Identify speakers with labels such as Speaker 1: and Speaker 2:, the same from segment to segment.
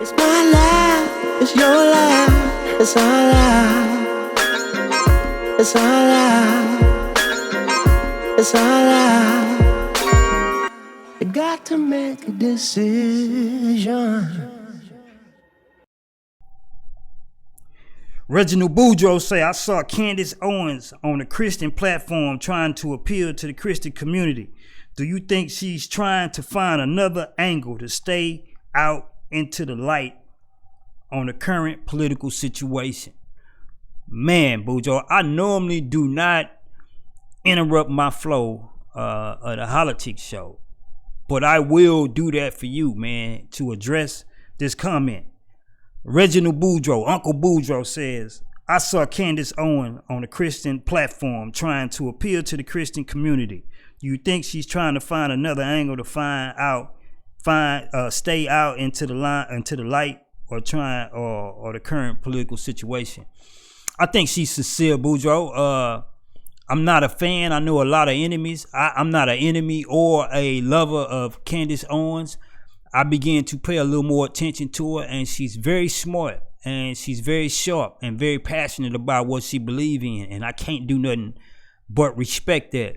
Speaker 1: It's my life, it's your life, it's our life, it's our life, it's our life. You got to make a decision.
Speaker 2: Reginald Boudreaux say, I saw Candace Owens on a Christian platform trying to appeal to the Christian community. Do you think she's trying to find another angle to stay out into the light on the current political situation? Man, Boudreaux, I normally do not interrupt my flow of the Hollatics show, but I will do that for you, man, to address this comment. Reginald Boudreaux, Uncle Boudreaux says, I saw Candace Owens on a Christian platform trying to appeal to the Christian community. Do you think she's trying to find another angle to stay out into the light or the current political situation? I think she's sincere, Boudreaux. I'm not a fan. I know a lot of enemies. I'm not an enemy or a lover of Candace Owens. I began to pay a little more attention to her, and she's very smart, and she's very sharp, and very passionate about what she believes in, and I can't do nothing but respect that.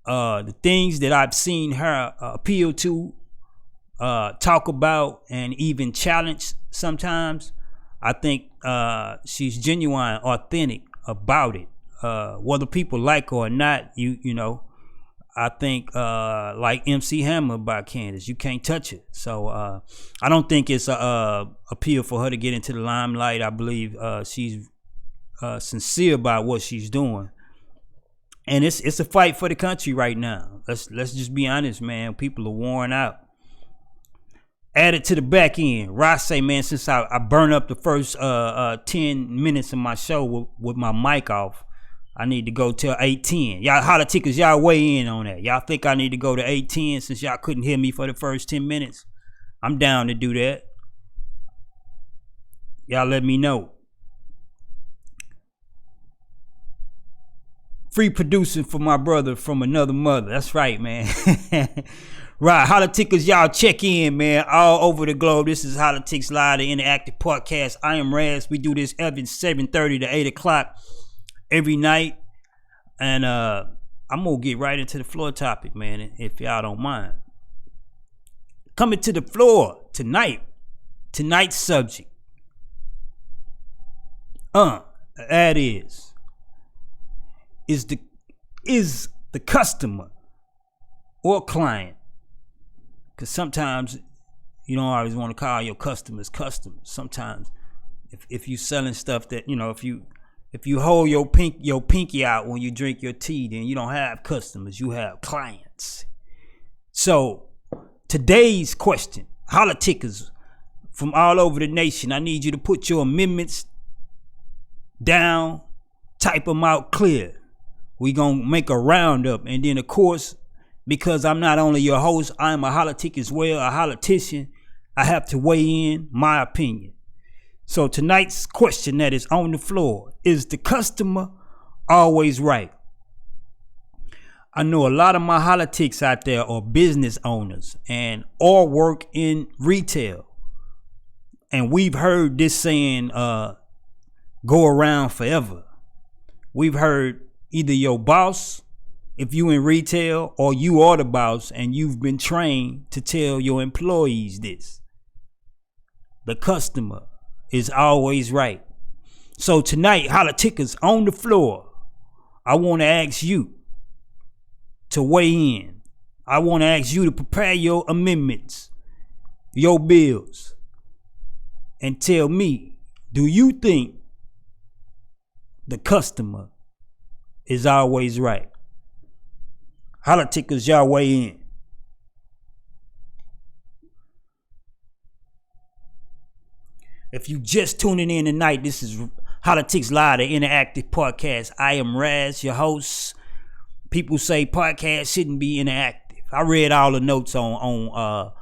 Speaker 2: The things that I've seen her appeal to, talk about, and even challenge sometimes, I think she's genuine, authentic about it. Whether people like her or not, you know, I think like MC Hammer about Candace, you can't touch it. So I don't think it's a appeal for her to get into the limelight. I believe she's sincere about what she's doing, and it's a fight for the country right now. Let's just be honest, man. People are worn out. Add it to the back end. Ross say, man, since I burn up the first 10 minutes of my show with my mic off, I need to go till 8:10. Y'all Holla-tics, y'all weigh in on that. Y'all think I need to go to 8:10 since y'all couldn't hear me for the first 10 minutes? I'm down to do that. Y'all let me know. Free producing for my brother from another mother. That's right, man. Right, Holla-tics, y'all check in, man, all over the globe. This is Holla-tics Live, the interactive podcast. I am Raz. We do this every 7:30 to 8 o'clock. Every night, and I'm gonna get right into the floor topic, man, if y'all don't mind. Coming to the floor tonight's subject, that is the customer or client, because sometimes you don't always want to call your customers customers. Sometimes if you selling stuff that, you know, if you hold your pinky out when you drink your tea, then you don't have customers, you have clients. So today's question, Holla-tics from all over the nation, I need you to put your amendments down, type them out clear. We gonna make a roundup, and then of course, because I'm not only your host, I'm a Holla-tic as well, a politician, I have to weigh in my opinion. So tonight's question that is on the floor, is the customer always right? I know a lot of my Holla-tics out there are business owners and or work in retail. And we've heard this saying go around forever. We've heard either your boss, if you in retail, or you are the boss and you've been trained to tell your employees this. The customer is always right. So tonight, Holla-tics on the floor, I want to ask you to weigh in. I want to ask you to prepare your amendments, your bills, and tell me, do you think the customer is always right? Holla-tics, y'all weigh in. If you just tuning in tonight, this is Holla-tics Live, the interactive podcast. I am Raz, your host. People say podcasts shouldn't be interactive. I read all the notes on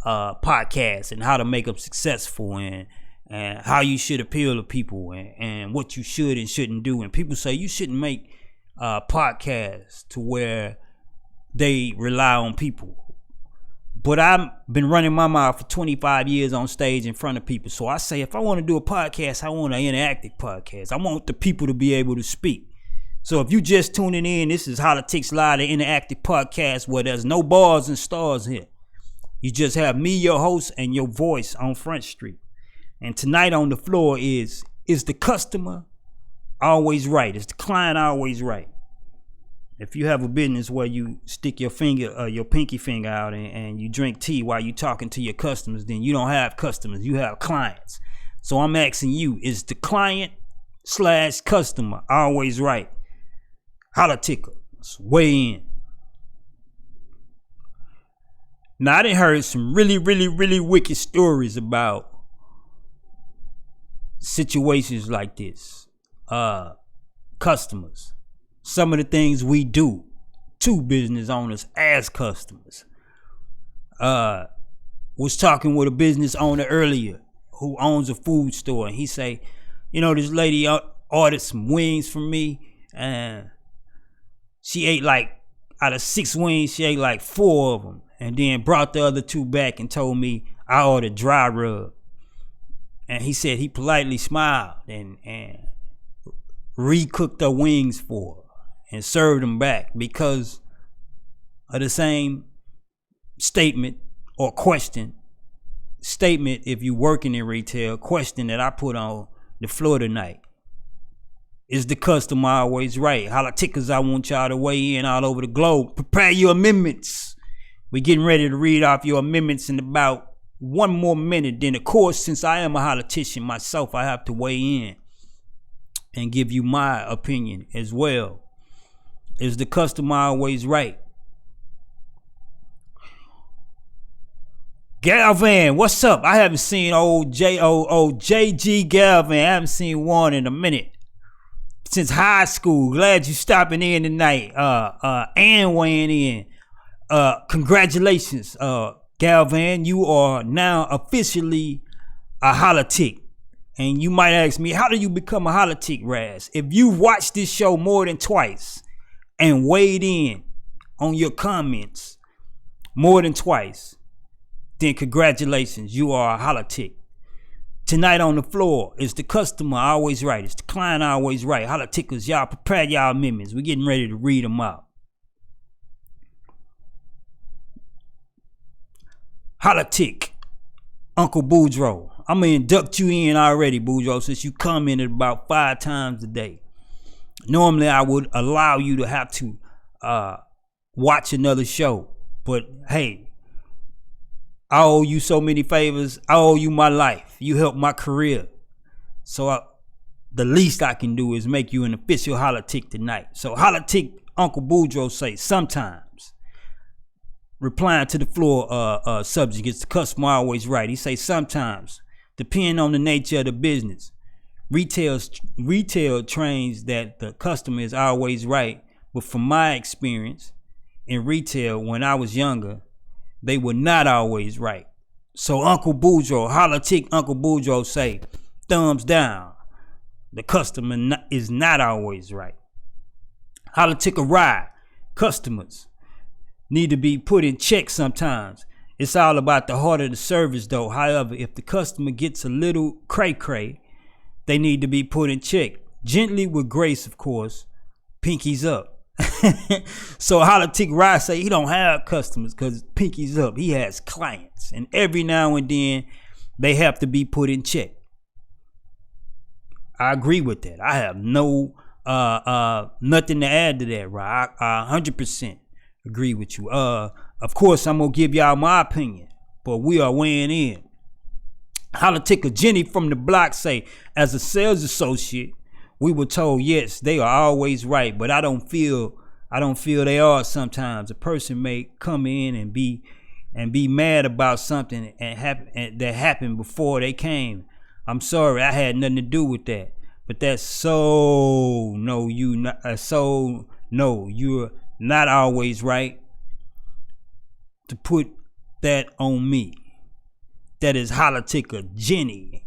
Speaker 2: podcasts and how to make them successful, and how you should appeal to people, and what you should and shouldn't do. And people say you shouldn't make podcasts to where they rely on people. But I've been running my mouth for 25 years on stage in front of people. So I say, if I want to do a podcast, I want an interactive podcast. I want the people to be able to speak. So if you just tuning in, this is Holla-tics Live, the interactive podcast where there's no bars and stars here. You just have me, your host, and your voice on Front Street. And tonight on the floor is the customer always right? Is the client always right? If you have a business where you stick your pinky finger out and you drink tea while you talking to your customers, then you don't have customers, you have clients. So I'm asking you, is the client/customer always right? Holla-tics, weigh in. Now I done heard some really wicked stories about situations like this. Customers. Some of the things we do to business owners as customers. Was talking with a business owner earlier who owns a food store, and he say, this lady ordered some wings from me, and she ate out of 6 wings, she ate 4 of them, and then brought the other 2 back and told me I ordered dry rub. And he said he politely smiled and recooked the wings for her and served them back because of the same statement or question. Statement, if you working in retail, question that I put on the floor tonight. Is the customer always right? Holla-tics, I want y'all to weigh in all over the globe. Prepare your amendments. We're getting ready to read off your amendments in about 1 more minute. Then, of course, since I am a holla-tician myself, I have to weigh in and give you my opinion as well. Is the customer always right? Galvan, what's up? I haven't seen old JG Galvan. I haven't seen one in a minute. Since high school. Glad you stopping in tonight. And weighing in. Congratulations, Galvan. You are now officially a Holla-tic. And you might ask me, how do you become a Holla-tic, Raz? If you've watched this show more than twice and weighed in on your comments more than twice, then congratulations, you are a Holla-tic. Tonight on the floor, is the customer always right? Is the client always right? Holla-tics, y'all prepare y'all amendments. We're getting ready to read them out. Holla-tic, Uncle Boudreaux. I'm going to induct you in already, Boudreaux, since you commented about 5 times a day. Normally, I would allow you to have to watch another show. But, hey, I owe you so many favors. I owe you my life. You helped my career. So the least I can do is make you an official Holla-tic tonight. So Holla-tic, Uncle Boudreaux say, sometimes. Replying to the floor subject, is the customer always right? He say sometimes. Depending on the nature of the business. Retail trains that the customer is always right. But from my experience in retail when I was younger, they were not always right. So Uncle Boudreaux, Holla-tic Uncle Boudreaux say, thumbs down. The customer is not always right. Holla-tic a ride. Customers need to be put in check sometimes. It's all about the heart of the service though. However, if the customer gets a little cray-cray, they need to be put in check. Gently with grace, of course. Pinkies up. So Holla-tic Rod say he don't have customers because pinkies up. He has clients. And every now and then they have to be put in check. I agree with that. I have no nothing to add to that, Rod. I 100% agree with you. Of course, I'm gonna give y'all my opinion, but we are weighing in. Holla-tic Jenny from the block say, as a sales associate, we were told yes, they are always right, but I don't feel they are sometimes. A person may come in and be mad about something that happened before they came. I'm sorry, I had nothing to do with that. But that's you're not always right to put that on me. That is Holla-tic Jenny.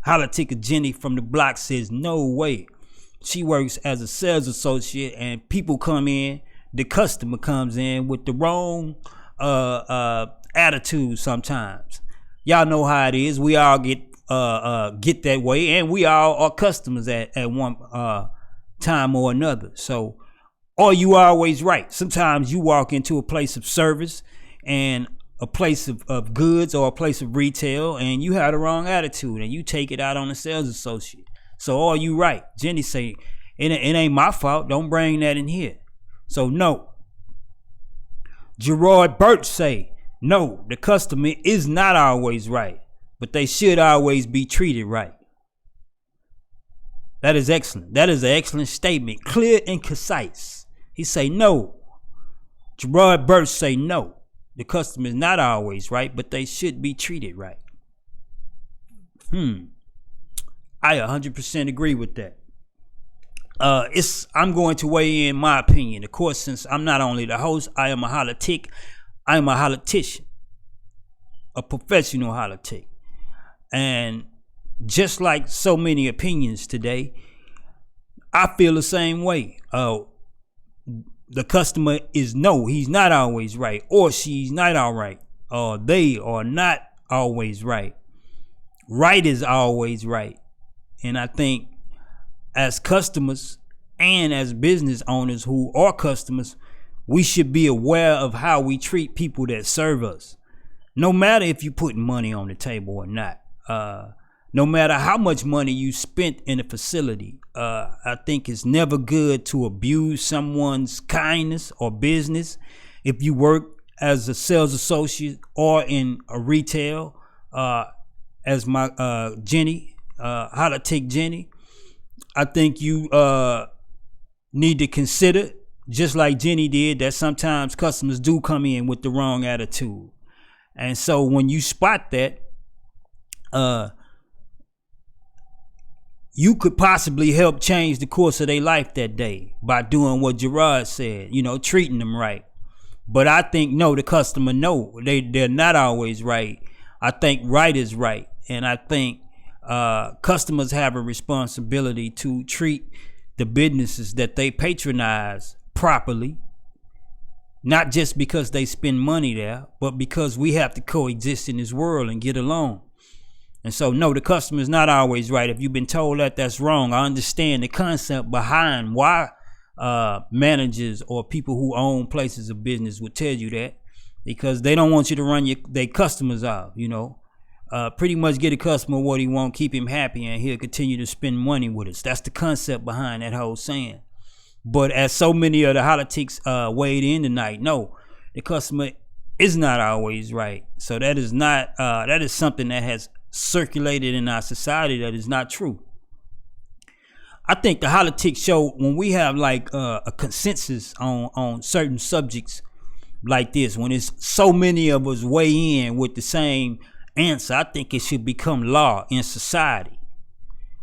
Speaker 2: Holla-tic Jenny from the block says, no way. She works as a sales associate and people come in, the customer comes in with the wrong attitude sometimes. Y'all know how it is. We all get that way, and we all are customers at one time or another. So, or you always right. Sometimes you walk into a place of service and a place of goods or a place of retail, and you have the wrong attitude and you take it out on the sales associate. So, are you right? Jenny say, it ain't my fault. Don't bring that in here. So, no. Gerard Birch say, no, the customer is not always right, but they should always be treated right. That is excellent. That is an excellent statement. Clear and concise. He say no. Gerard Birch say no. The customer is not always right, but they should be treated right. I 100% agree with that. I'm going to weigh in my opinion. Of course, since I'm not only the host, I am a Holla-tic. I am a Holla-tician, a professional Holla-tic. And just like so many opinions today, I feel the same way. The customer is no, he's not always right, or she's not all right, or they are not always right. Right is always right. And I think as customers and as business owners who are customers, we should be aware of how we treat people that serve us. No matter if you put money on the table or not. No matter how much money you spent in a facility, I think it's never good to abuse someone's kindness or business. If you work as a sales associate or in a retail, as my Jenny, Holla-tic Jenny, I think you need to consider, just like Jenny did, that sometimes customers do come in with the wrong attitude. And so when you spot that, you could possibly help change the course of their life that day by doing what Gerard said, treating them right. But I think, no, the customer, no, they're not always right. I think right is right. And I think customers have a responsibility to treat the businesses that they patronize properly, not just because they spend money there, but because we have to coexist in this world and get along. And so, no, the customer is not always right. If you've been told that, that's wrong. I understand the concept behind why managers or people who own places of business would tell you that, because they don't want you to run their customers off, pretty much get a customer what he want, keep him happy, and he'll continue to spend money with us. That's the concept behind that whole saying. But as so many of the Holla-tics weighed in tonight, no, the customer is not always right. So that is not that is something that has circulated in our society that is not true. I think the Holla-tics show, when we have like a consensus on certain subjects like this, when it's so many of us weigh in with the same answer, I think it should become law in society.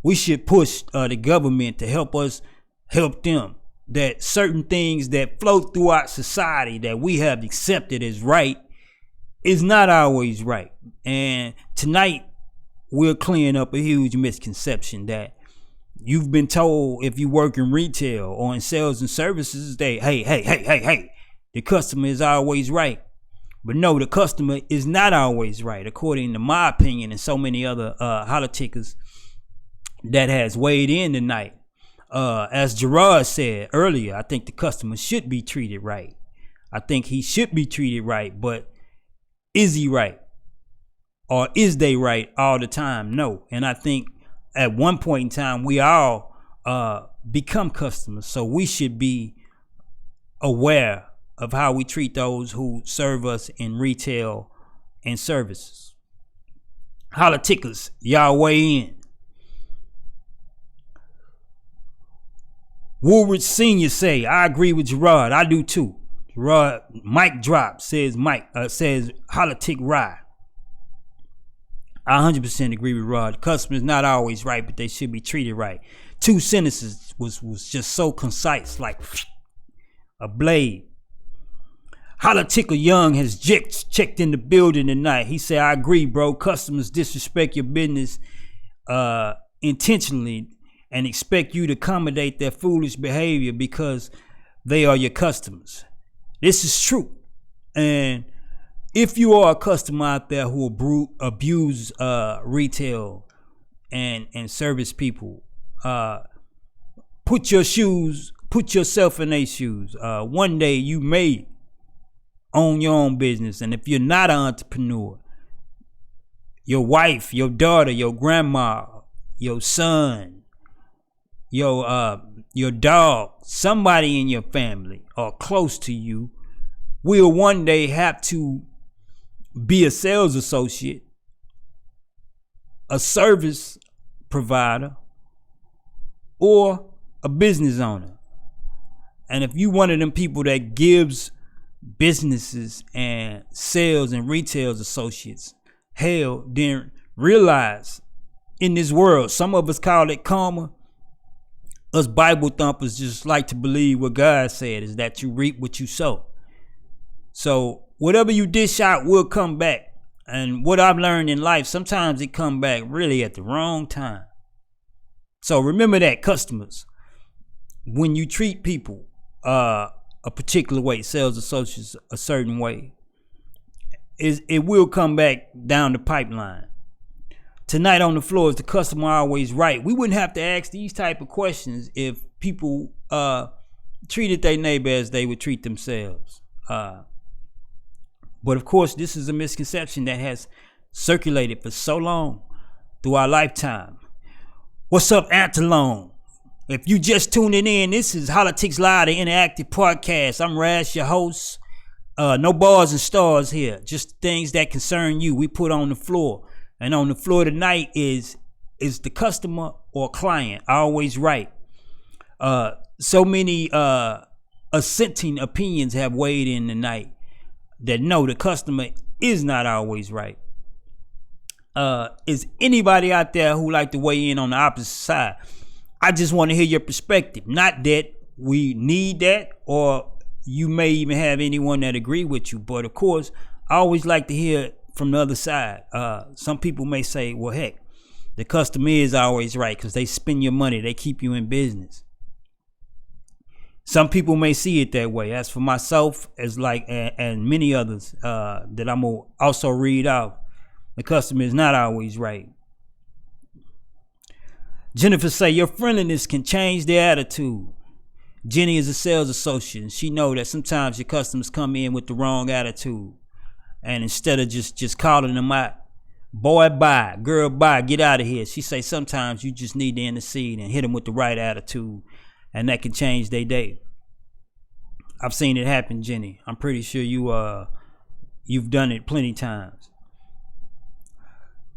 Speaker 2: We should push the government to help us help them, that certain things that float throughout society that we have accepted as right is not always right. And tonight we're clearing up a huge misconception that you've been told if you work in retail or in sales and services that hey, the customer is always right. But no, the customer is not always right, according to my opinion and so many other Holla-tickers that has weighed in tonight. As Gerard said earlier, I think the customer should be treated right. I think he should be treated right, but is he right? Or is they right all the time? No. And I think at one point in time, we all become customers. So we should be aware of how we treat those who serve us in retail and services. Holla-tickers, y'all weigh in. Woolridge Senior say, I agree with Gerard. I do too. Gerard, Mike drop, says Holla-tic ride. I 100% agree with Rod. The customer is not always right, but they should be treated right. 2 sentences was just so concise, like a blade. Holla-ticker Young has checked in the building tonight. He said, I agree, bro. Customers disrespect your business intentionally and expect you to accommodate their foolish behavior because they are your customers. This is true. And if you are a customer out there who abuse retail and service people, put yourself in their shoes. One day you may own your own business, and if you're not an entrepreneur, your wife, your daughter, your grandma, your son, your dog, somebody in your family or close to you will one day have to be a sales associate, a service provider, or a business owner. And if you one of them people that gives businesses and sales and retail associates hell, then realize in this world, some of us call it karma. Us Bible thumpers just like to believe what God said is that you reap what you sow. So whatever you dish out will come back. And what I've learned in life, sometimes it come back really at the wrong time. So remember that, customers. When you treat people a particular way, sales associates a certain way, it will come back down the pipeline. Tonight on the floor, is the customer always right? We wouldn't have to ask these type of questions if people treated their neighbor as they would treat themselves. But of course, this is a misconception that has circulated for so long through our lifetime. What's up, Antelone? If you just tuning in, this is Hollatics Live, the interactive podcast. I'm Raz, your host. No bars and stars here, just things that concern you. We put on the floor. And on the floor tonight is the customer or client always right? So many assenting opinions have weighed in tonight that no, the customer is not always right. Is anybody out there who like to weigh in on the opposite side? I just want to hear your perspective. Not that we need that, or you may even have anyone that agree with you, but of course, I always like to hear from the other side. Some people may say, well, heck, the customer is always right because they spend your money, they keep you in business. Some people may see it that way. As for myself, as like and many others that I'm gonna also read out, the customer is not always right. Jennifer say your friendliness can change their attitude. Jenny is a sales associate, and she know that sometimes your customers come in with the wrong attitude. And instead of just calling them out, boy, bye, girl, bye, get out of here. She say sometimes you just need to intercede and hit them with the right attitude, and that can change their day. I've seen it happen, Jenny. I'm pretty sure you've done it plenty times.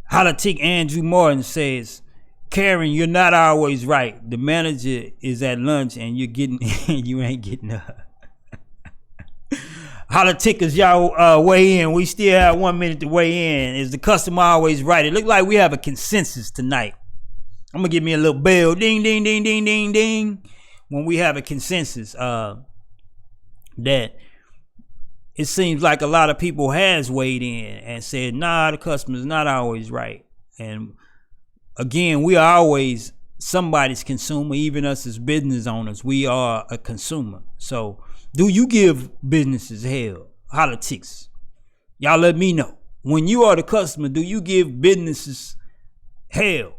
Speaker 2: Holla-tics Andrew Martin says, Karen, you're not always right. The manager is at lunch and you ain't getting up. Holla-tics, y'all weigh in. We still have 1 minute to weigh in. Is the customer always right? It look like we have a consensus tonight. I'm gonna give me a little bell, ding, ding, ding, ding, ding, ding. When we have a consensus, that it seems like a lot of people has weighed in and said, nah, the customer's not always right. And again, we are always somebody's consumer. Even us as business owners, we are a consumer. So do you give businesses hell? Hollatics. Y'all let me know. When you are the customer, do you give businesses hell?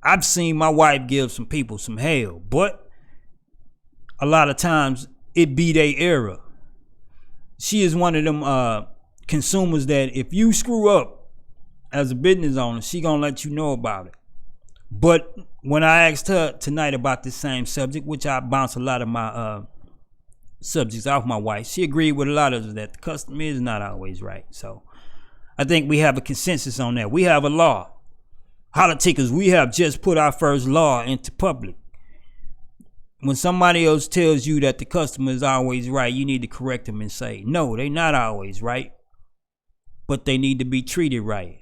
Speaker 2: I've seen my wife give some people some hell, but a lot of times it be their error. She is one of them consumers that if you screw up as a business owner, she gonna let you know about it. But when I asked her tonight about this same subject, which I bounce a lot of my subjects off my wife, she agreed with a lot of us that the customer is not always right. So I think we have a consensus on that. We have a law. Holla-tics, we have just put our first law into public. When somebody else tells you that the customer is always right, you need to correct them and say, no, they're not always right, but they need to be treated right,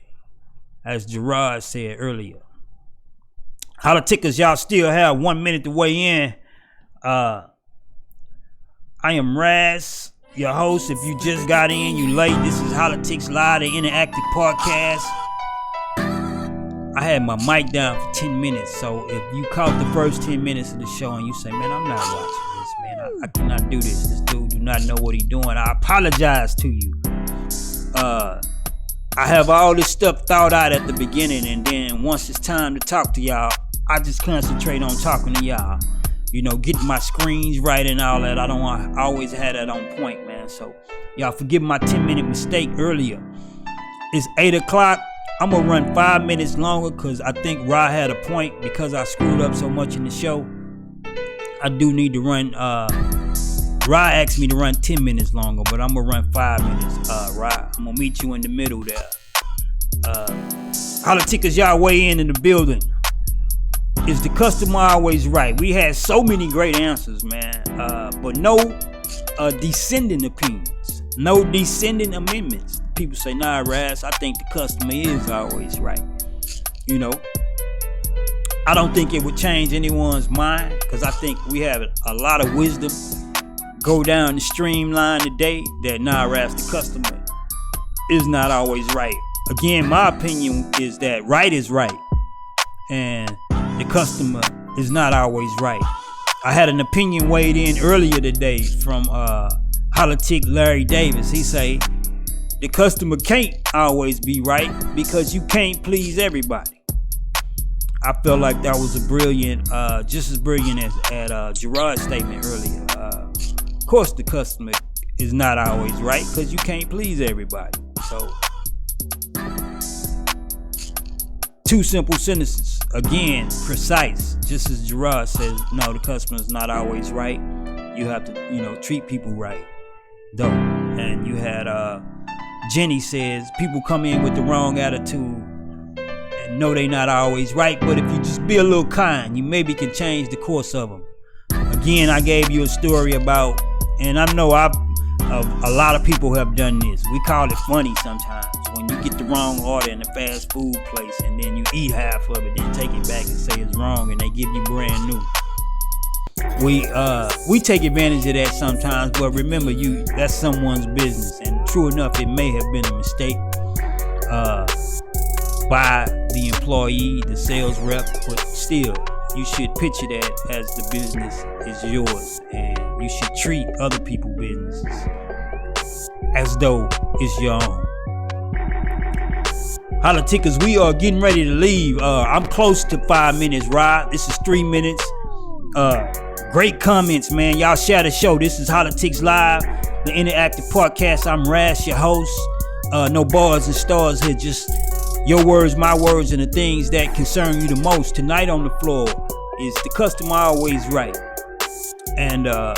Speaker 2: as Gerard said earlier. Holla-tics, y'all still have 1 minute to weigh in. I am Raz, your host. If you just got in, you late. This is Hollatics Live, the interactive podcast. I had my mic down for 10 minutes, so if you caught the first 10 minutes of the show and you say, man, I'm not watching this, man, I cannot do this. This dude do not know what he's doing. I apologize to you. I have all this stuff thought out at the beginning, and then once it's time to talk to y'all, I just concentrate on talking to y'all. You know, getting my screens right and all that. I always had that on point, man. So y'all forgive my 10-minute mistake earlier. It's 8 o'clock. I'm gonna run 5 minutes longer because I think Ra had a point because I screwed up so much in the show. I do need to run. Ra asked me to run 10 minutes longer, but I'm gonna run 5 minutes. Ra, I'm gonna meet you in the middle there. Holla-tics, y'all weigh in the building. Is the customer always right? We had so many great answers, man, but no descending opinions, no descending amendments. People say, nah, Raz, I think the customer is always right. You know, I don't think it would change anyone's mind because I think we have a lot of wisdom go down the streamline today that nah, Raz, the customer is not always right. Again, my opinion is that right is right and the customer is not always right. I had an opinion weighed in earlier today from Holla-tics Larry Davis. He say the customer can't always be right because you can't please everybody. I felt like that was a brilliant, just as brilliant as at Gerard's statement earlier. Of course, the customer is not always right because you can't please everybody. So, 2 simple sentences. Again, precise. Just as Gerard says, no, the customer is not always right. You have to, treat people right, though. And you had Jenny says people come in with the wrong attitude and know they not always right, but if you just be a little kind, you maybe can change the course of them. Again, I gave you a story about, and I know a lot of people have done this. We call it funny sometimes when you get the wrong order in a fast food place and then you eat half of it, then take it back and say it's wrong, and they give you brand new. We take advantage of that sometimes, but remember, that's someone's business, and true enough, it may have been a mistake by the employee, the sales rep, but still, you should picture that as the business is yours, and you should treat other people's businesses as though it's your own. Holla-tics, we are getting ready to leave. I'm close to 5 minutes, Rod. This is 3 minutes. Great comments, man. Y'all share the show. This is Holla-tics Live, the interactive podcast. I'm Rash, your host. No bars and stars here, just your words, my words, and the things that concern you the most. Tonight on the floor is the customer always right. And I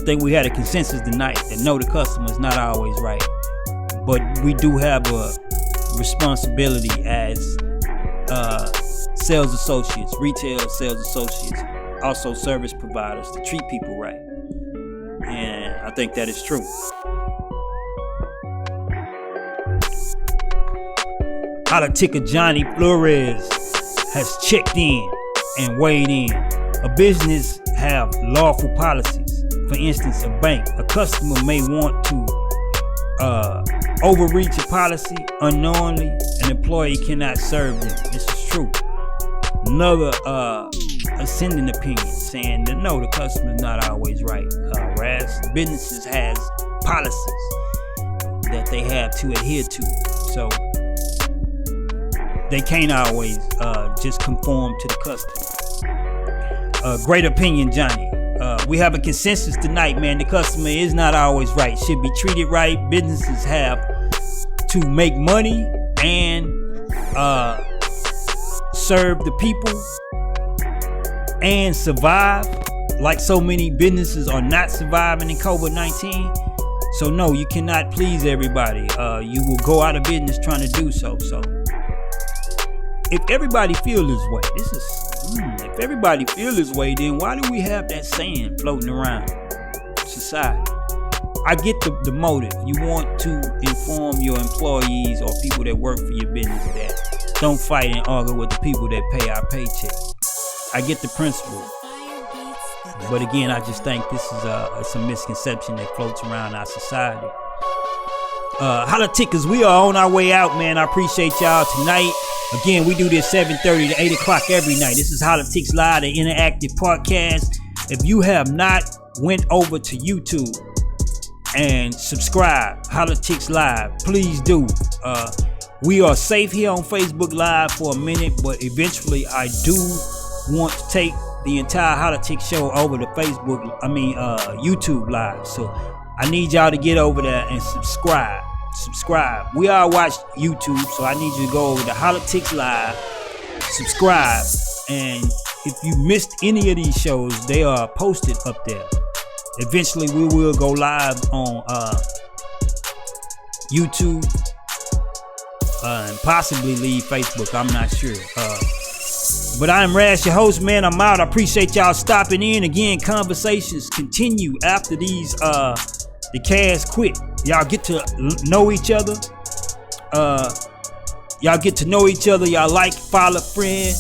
Speaker 2: think we had a consensus tonight that no, the customer is not always right. But we do have a responsibility as sales associates, retail sales associates, also service providers, to treat people right. And I think that is true. Holla-tics Johnny Flores has checked in and weighed in. A business have lawful policies. For instance, a bank. A customer may want to overreach a policy unknowingly. An employee cannot serve them. This is true. Another ascending opinion saying that no, the customer is not always right. Whereas businesses has policies that they have to adhere to. So they can't always just conform to the customer. Great opinion, Johnny. We have a consensus tonight, man. The customer is not always right. Should be treated right. Businesses have to make money and serve the people and survive, like so many businesses are not surviving in COVID-19. So no, you cannot please everybody. You will go out of business trying to do so. So if everybody feel this way, if everybody feel this way, then why do we have that saying floating around society? I get the motive. You want to inform your employees or people that work for your business that don't fight and argue with the people that pay our paycheck. I get the principle. But again, I just think this is it's a misconception that floats around our society. Holla-tics, we are on our way out, man. I appreciate y'all tonight. Again, we do this 7:30 to 8 o'clock every night. This is Holla-tics Live, the interactive podcast. If you have not went over to YouTube and subscribe, Hollatics Live, please do. We are safe here on Facebook Live for a minute, but eventually I do want to take the entire Hollatics show over to YouTube Live. So I need y'all to get over there and subscribe. We all watch YouTube, so I need you to go over to Hollatics Live, subscribe, and if you missed any of these shows, they are posted up there. Eventually we will go live on YouTube and possibly leave Facebook. I'm not sure. But I'm Rash, your host, man. I'm out. I appreciate y'all stopping in. Again, conversations continue after these the cast quit. Y'all get to know each other. Y'all like, follow, friend.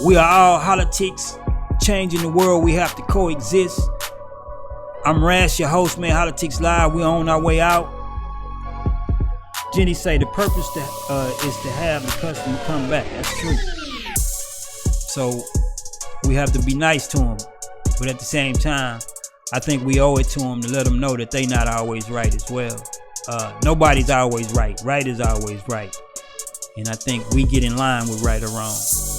Speaker 2: We are all Hollatics, changing the world. We have to coexist. I'm Rash, your host, man. Hollatics Live. We're on our way out. Jenny say the purpose is to have the customer come back. That's true. So we have to be nice to them, but at the same time, I think we owe it to them to let them know that they not always right as well. Nobody's always right. Right is always right. And I think we get in line with right or wrong.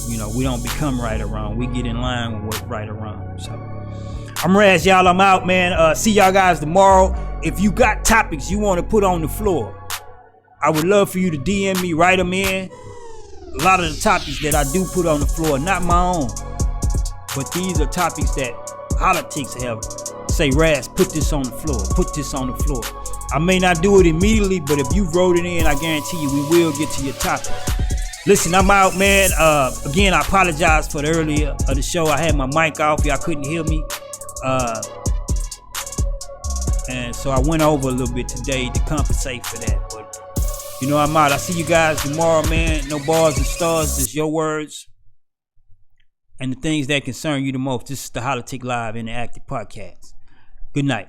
Speaker 2: You know, we don't become right or wrong. We get in line with what's right or wrong. So I'm Raz, y'all. I'm out, man. See y'all guys tomorrow. If you got topics you want to put on the floor, I would love for you to DM me, write them in. A lot of the topics that I do put on the floor, not my own, but these are topics that Hollatics have. Say, Raz, put this on the floor. Put this on the floor. I may not do it immediately, but if you wrote it in, I guarantee you we will get to your topic. Listen, I'm out, man. Again, I apologize for the earlier of the show. I had my mic off. Y'all couldn't hear me. And so I went over a little bit today to compensate for that. But, you know, I'm out. I'll see you guys tomorrow, man. No bars and stars. Just your words and the things that concern you the most. This is the Holla-tics Live Interactive Podcast. Good night.